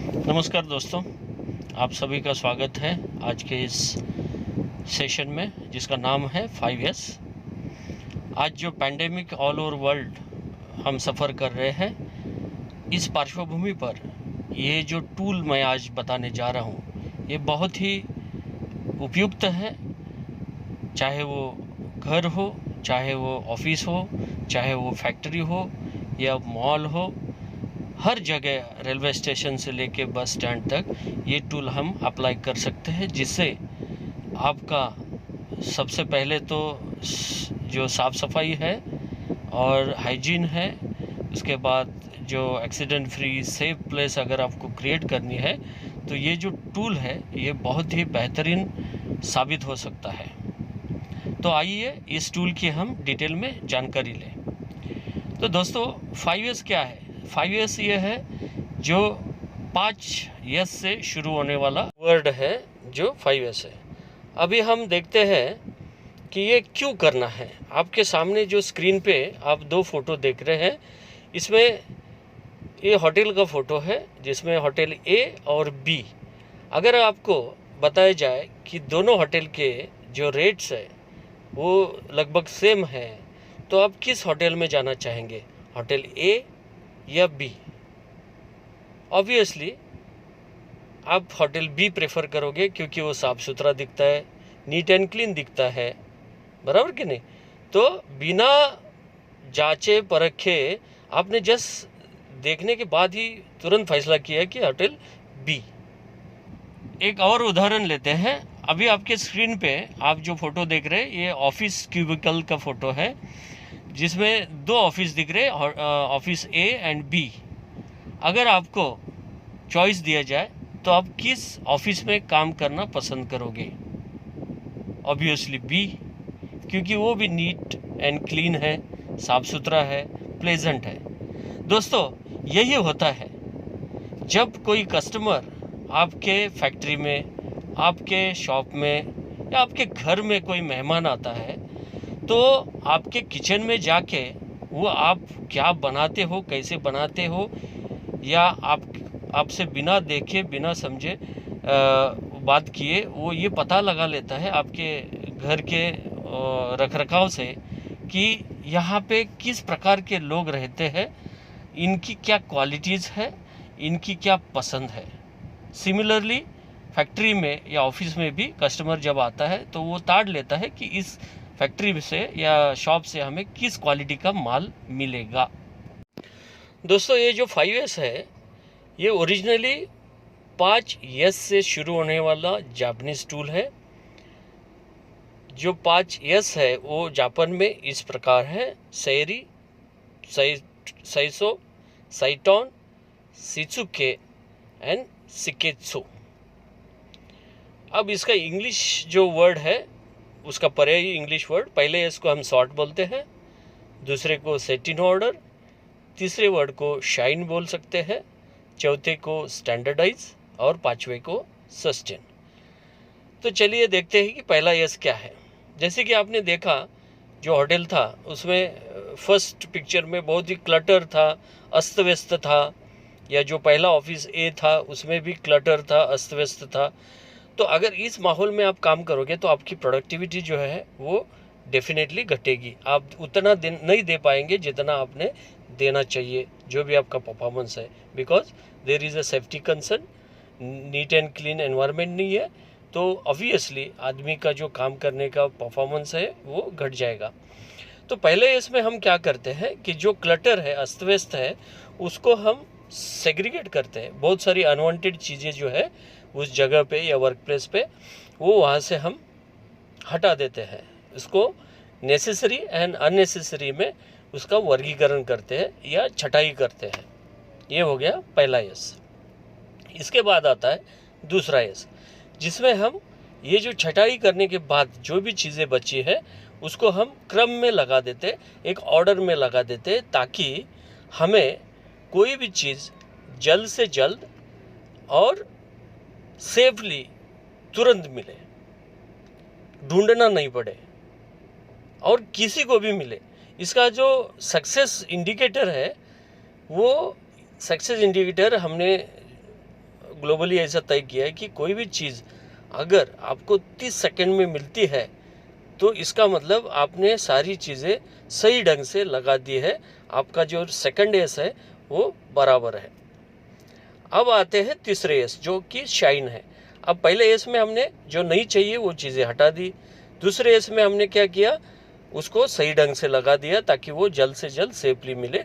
नमस्कार दोस्तों, आप सभी का स्वागत है आज के इस सेशन में जिसका नाम है 5S। आज जो पैंडेमिक ऑल ओवर वर्ल्ड हम सफ़र कर रहे हैं, इस पार्श्वभूमि पर ये जो टूल मैं आज बताने जा रहा हूँ ये बहुत ही उपयुक्त है। चाहे वो घर हो, चाहे वो ऑफिस हो, चाहे वो फैक्ट्री हो या मॉल हो, हर जगह रेलवे स्टेशन से लेके बस स्टैंड तक ये टूल हम अप्लाई कर सकते हैं, जिससे आपका सबसे पहले तो जो साफ़ सफाई है और हाइजीन है, उसके बाद जो एक्सीडेंट फ्री सेफ प्लेस अगर आपको क्रिएट करनी है तो ये जो टूल है ये बहुत ही बेहतरीन साबित हो सकता है। तो आइए इस टूल की हम डिटेल में जानकारी लें। तो दोस्तों 5S क्या है? 5S ये है जो 5 यस से शुरू होने वाला वर्ड है जो 5S है। अभी हम देखते हैं कि ये क्यों करना है। आपके सामने जो स्क्रीन पे आप 2 फोटो देख रहे हैं, इसमें ये होटल का फ़ोटो है जिसमें होटल ए और बी। अगर आपको बताया जाए कि दोनों होटल के जो रेट्स है वो लगभग सेम है, तो आप किस होटल में जाना चाहेंगे, होटल ए या बी? ऑब्वियसली आप होटल बी प्रेफर करोगे क्योंकि वो साफ़ सुथरा दिखता है, नीट एंड क्लीन दिखता है, बराबर कि नहीं? तो बिना जांचे परखे आपने जस्ट देखने के बाद ही तुरंत फैसला किया कि होटल बी। एक और उदाहरण लेते हैं। अभी आपके स्क्रीन पे आप जो फ़ोटो देख रहे हैं ये ऑफिस क्यूबिकल का फ़ोटो है जिसमें 2 ऑफिस दिख रहे हैं, ऑफिस ए एंड बी। अगर आपको चॉइस दिया जाए तो आप किस ऑफिस में काम करना पसंद करोगे? ऑब्वियसली बी, क्योंकि वो भी नीट एंड क्लीन है, साफ़ सुथरा है, प्लेजेंट है। दोस्तों यही होता है जब कोई कस्टमर आपके फैक्ट्री में, आपके शॉप में या आपके घर में कोई मेहमान आता है तो आपके किचन में जाके वो आप क्या बनाते हो, कैसे बनाते हो, या आपसे बिना देखे बिना समझे बात किए वो ये पता लगा लेता है आपके घर के रखरखाव से कि यहाँ पे किस प्रकार के लोग रहते हैं, इनकी क्या क्वालिटीज़ है, इनकी क्या पसंद है। सिमिलरली फैक्ट्री में या ऑफिस में भी कस्टमर जब आता है तो वो ताड़ लेता है कि इस फैक्ट्री से या शॉप से हमें किस क्वालिटी का माल मिलेगा। दोस्तों ये जो 5S है ये ओरिजिनली 5 यस से शुरू होने वाला जापानीज टूल है। जो 5 यस है वो जापान में इस प्रकार है: सेरी, साइसो, साइटोन, शिजुके एंड शिकेत्सु। अब इसका इंग्लिश जो वर्ड है उसका पर्यायी इंग्लिश वर्ड, पहले इसको हम सॉर्ट बोलते हैं, दूसरे को सेट इन ऑर्डर, तीसरे वर्ड को शाइन बोल सकते हैं, चौथे को स्टैंडर्डाइज और पांचवे को सस्टेन। तो चलिए देखते हैं कि पहला यस क्या है। जैसे कि आपने देखा जो होटल था उसमें फर्स्ट पिक्चर में बहुत ही क्लटर था, अस्त व्यस्त था, या जो पहला ऑफिस ए था उसमें भी क्लटर था, अस्त व्यस्त था। तो अगर इस माहौल में आप काम करोगे तो आपकी प्रोडक्टिविटी जो है वो डेफिनेटली घटेगी। आप उतना नहीं दे पाएंगे जितना आपने देना चाहिए, जो भी आपका परफॉर्मेंस है, because there is a safety concern, neat and clean environment नहीं है, तो ऑब्वियसली आदमी का जो काम करने का परफॉर्मेंस है वो घट जाएगा। तो पहले इसमें हम क्या करते हैं कि जो क्लटर है, अस्त व्यस्त है, उसको हम सेग्रीगेट करते हैं। बहुत सारी अनवांटेड चीज़ें जो है उस जगह पे या वर्क प्लेस पे वो वहाँ से हम हटा देते हैं। इसको नेसेसरी एंड अननेसेसरी में उसका वर्गीकरण करते हैं या छटाई करते हैं। ये हो गया पहला यस। इसके बाद आता है दूसरा यस, जिसमें हम ये जो छटाई करने के बाद जो भी चीज़ें बची है उसको हम क्रम में लगा देते, एक ऑर्डर में लगा देते, ताकि हमें कोई भी चीज़ जल्द से जल्द और सेफली तुरंत मिले, ढूंढना नहीं पड़े और किसी को भी मिले। इसका जो सक्सेस इंडिकेटर है वो सक्सेस इंडिकेटर हमने ग्लोबली ऐसा तय किया है कि कोई भी चीज़ अगर आपको 30 सेकंड में मिलती है तो इसका मतलब आपने सारी चीज़ें सही ढंग से लगा दी है, आपका जो सेकंड एस है वो बराबर है। अब आते हैं तीसरे एस जो कि शाइन है। अब पहले एस में हमने जो नहीं चाहिए वो चीज़ें हटा दी, दूसरे एस में हमने क्या किया, उसको सही ढंग से लगा दिया ताकि वो जल्द से जल्द सेफली मिले।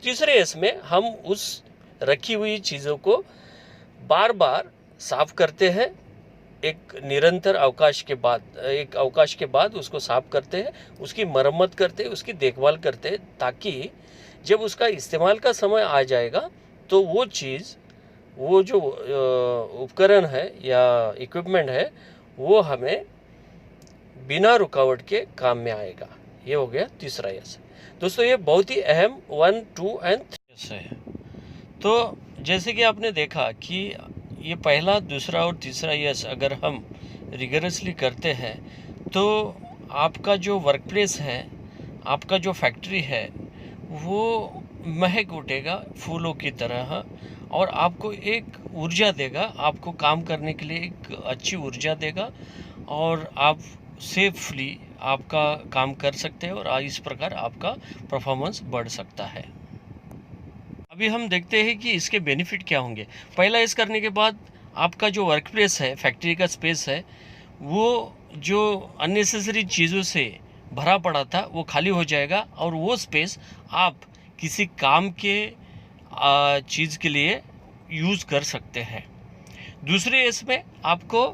तीसरे एस में हम उस रखी हुई चीज़ों को बार बार साफ करते हैं, एक निरंतर अवकाश के बाद उसको साफ करते हैं, उसकी मरम्मत करते हैं, उसकी देखभाल करते हैं, ताकि जब उसका इस्तेमाल का समय आ जाएगा तो वो चीज़, वो जो उपकरण है या इक्विपमेंट है वो हमें बिना रुकावट के काम में आएगा। ये हो गया तीसरा यस। दोस्तों ये बहुत ही अहम 1, 2 और 3 है। तो जैसे कि आपने देखा कि ये पहला, दूसरा और तीसरा यस अगर हम रिगरसली करते हैं तो आपका जो वर्क प्लेस है, आपका जो फैक्ट्री है वो महक उठेगा फूलों की तरह और आपको एक ऊर्जा देगा, आपको काम करने के लिए एक अच्छी ऊर्जा देगा और आप सेफली आपका काम कर सकते हैं और इस प्रकार आपका परफॉर्मेंस बढ़ सकता है। अभी हम देखते हैं कि इसके बेनिफिट क्या होंगे। पहला इस करने के बाद आपका जो वर्क प्लेस है, फैक्ट्री का स्पेस है, वो जो अननेसेसरी चीज़ों से भरा पड़ा था वो खाली हो जाएगा और वो स्पेस आप किसी काम के चीज़ के लिए यूज़ कर सकते हैं। दूसरे इसमें आपको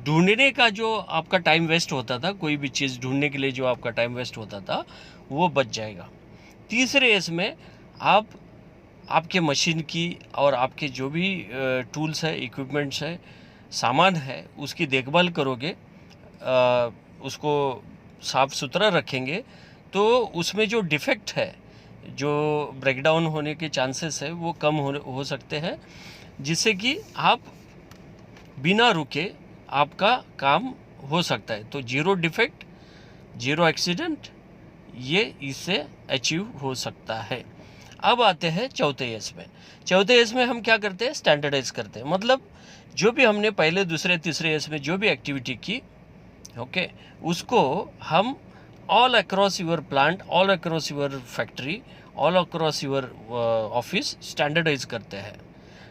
ढूंढने का जो आपका टाइम वेस्ट होता था, कोई भी चीज़ ढूंढने के लिए जो आपका टाइम वेस्ट होता था वो बच जाएगा। तीसरे इसमें आप आपके मशीन की और आपके जो भी टूल्स है, इक्विपमेंट्स है, सामान है, उसकी देखभाल करोगे, उसको साफ़ सुथरा रखेंगे तो उसमें जो डिफेक्ट है, जो ब्रेकडाउन होने के चांसेस है वो कम हो सकते हैं, जिससे कि आप बिना रुके आपका काम हो सकता है। तो 0 डिफेक्ट, 0 एक्सीडेंट, ये इससे अचीव हो सकता है। अब आते हैं चौथे एस में। चौथे एस में हम क्या करते हैं, स्टैंडर्डाइज करते हैं। मतलब जो भी हमने पहले, दूसरे, तीसरे एस में जो भी एक्टिविटी की, ओके, उसको हम all across your plant, all across your factory, all across your office standardize करते हैं।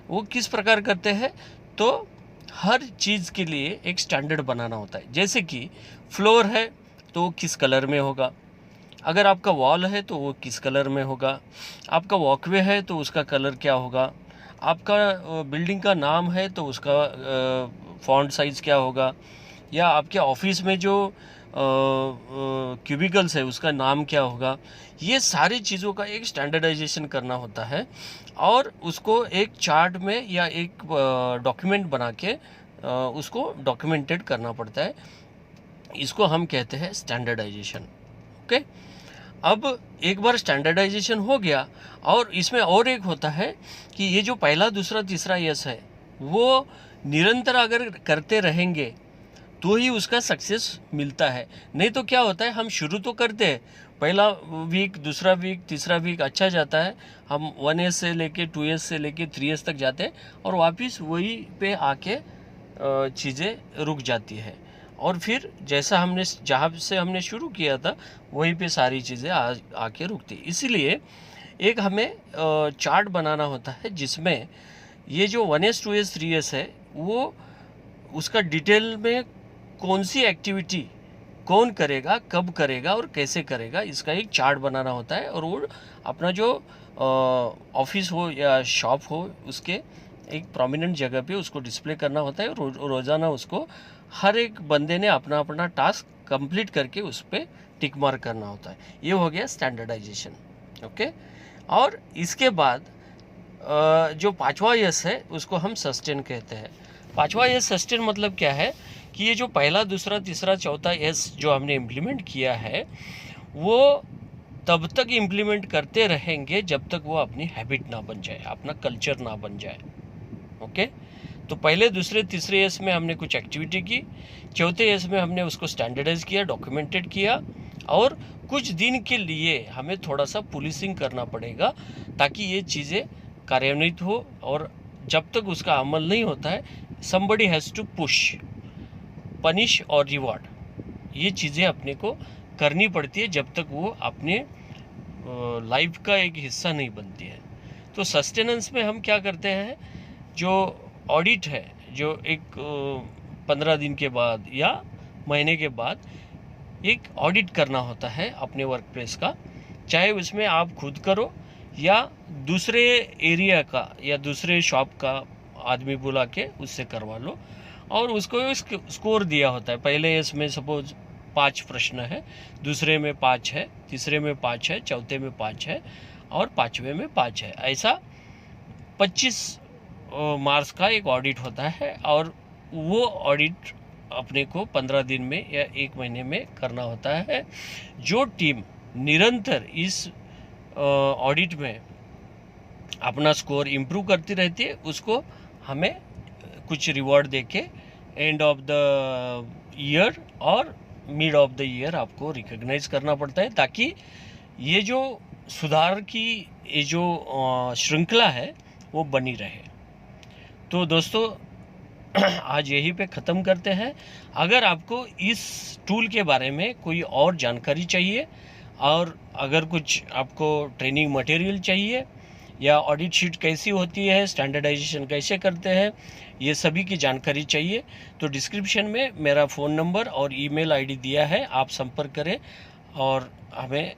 वो किस प्रकार करते हैं, तो हर चीज़ के लिए एक स्टैंडर्ड बनाना होता है। जैसे कि फ्लोर है तो किस कलर में होगा, अगर आपका वॉल है तो वो किस कलर में होगा, आपका वॉकवे है तो उसका कलर क्या होगा, आपका बिल्डिंग का नाम है तो उसका फॉन्ट साइज़ क्या होगा, या आपके ऑफिस में जो क्यूबिकल्स है उसका नाम क्या होगा। ये सारी चीज़ों का एक स्टैंडर्डाइजेशन करना होता है और उसको एक चार्ट में या एक डॉक्यूमेंट बना के उसको डॉक्यूमेंटेड करना पड़ता है। इसको हम कहते हैं स्टैंडर्डाइजेशन। ओके, अब एक बार स्टैंडर्डाइजेशन हो गया और इसमें और एक होता है कि ये जो पहला, दूसरा, तीसरा यस है वो निरंतर अगर करते रहेंगे तो ही उसका सक्सेस मिलता है। नहीं तो क्या होता है, हम शुरू तो करते हैं, पहला वीक, दूसरा वीक, तीसरा वीक अच्छा जाता है, हम 1S से लेके 2S से लेके 3S तक जाते हैं और वापस वही पे आके चीज़ें रुक जाती है और फिर जैसा हमने, जहाँ से हमने शुरू किया था वहीं पे सारी चीज़ें आके रुकती। इसीलिए एक हमें चार्ट बनाना होता है जिसमें ये जो 1S, 2S, 3S है वो उसका डिटेल में कौन सी एक्टिविटी कौन करेगा, कब करेगा और कैसे करेगा, इसका एक चार्ट बनाना होता है और वो अपना जो ऑफिस हो या शॉप हो उसके एक प्रोमिनेंट जगह पे उसको डिस्प्ले करना होता है। रोज़ाना उसको हर एक बंदे ने अपना अपना टास्क कंप्लीट करके उस पर टिक मार्क करना होता है। ये हो गया स्टैंडर्डाइजेशन। ओके, और इसके बाद जो पांचवा यस है उसको हम सस्टेन कहते हैं। पांचवा यस सस्टेन मतलब क्या है कि ये जो पहला, दूसरा, तीसरा, चौथा यस जो हमने इम्प्लीमेंट किया है वो तब तक इम्प्लीमेंट करते रहेंगे जब तक वो अपनी हैबिट ना बन जाए, अपना कल्चर ना बन जाए। ओके, तो पहले, दूसरे, तीसरे यस में हमने कुछ एक्टिविटी की, चौथे यस में हमने उसको स्टैंडर्डाइज किया, डॉक्यूमेंटेड किया और कुछ दिन के लिए हमें थोड़ा सा पुलिसिंग करना पड़ेगा ताकि ये चीज़ें कार्यान्वित हो और जब तक उसका अमल नहीं होता है, somebody has to push, punish और रिवॉर्ड, ये चीज़ें अपने को करनी पड़ती है जब तक वो अपने लाइफ का एक हिस्सा नहीं बनती है। तो सस्टेनेंस में हम क्या करते हैं, जो ऑडिट है, जो एक 15 दिन के बाद या महीने के बाद एक ऑडिट करना होता है अपने वर्क प्लेस का, चाहे उसमें आप खुद करो या दूसरे एरिया का या दूसरे शॉप का आदमी बुला के उससे करवा लो, और उसको स्कोर दिया होता है। पहले इसमें सपोज 5 प्रश्न है, दूसरे में 5 है, तीसरे में 5 है, चौथे में 5 है और 5वें में 5 है। ऐसा 25 मार्क्स का एक ऑडिट होता है, और वो ऑडिट अपने को 15 दिन में या 1 महीने में करना होता है। जो टीम निरंतर इस ऑडिट में अपना स्कोर इम्प्रूव करती रहती है, उसको हमें कुछ रिवॉर्ड देके एंड ऑफ द ईयर और मिड ऑफ द ईयर आपको रिकॉग्नाइज करना पड़ता है, ताकि ये जो सुधार की ये जो श्रृंखला है वो बनी रहे। तो दोस्तों आज यहीं पे ख़त्म करते हैं। अगर आपको इस टूल के बारे में कोई और जानकारी चाहिए, और अगर कुछ आपको ट्रेनिंग मटेरियल चाहिए, या ऑडिट शीट कैसी होती है, स्टैंडर्डाइजेशन कैसे करते हैं, ये सभी की जानकारी चाहिए, तो डिस्क्रिप्शन में मेरा फ़ोन नंबर और ईमेल आईडी दिया है, आप संपर्क करें और हमें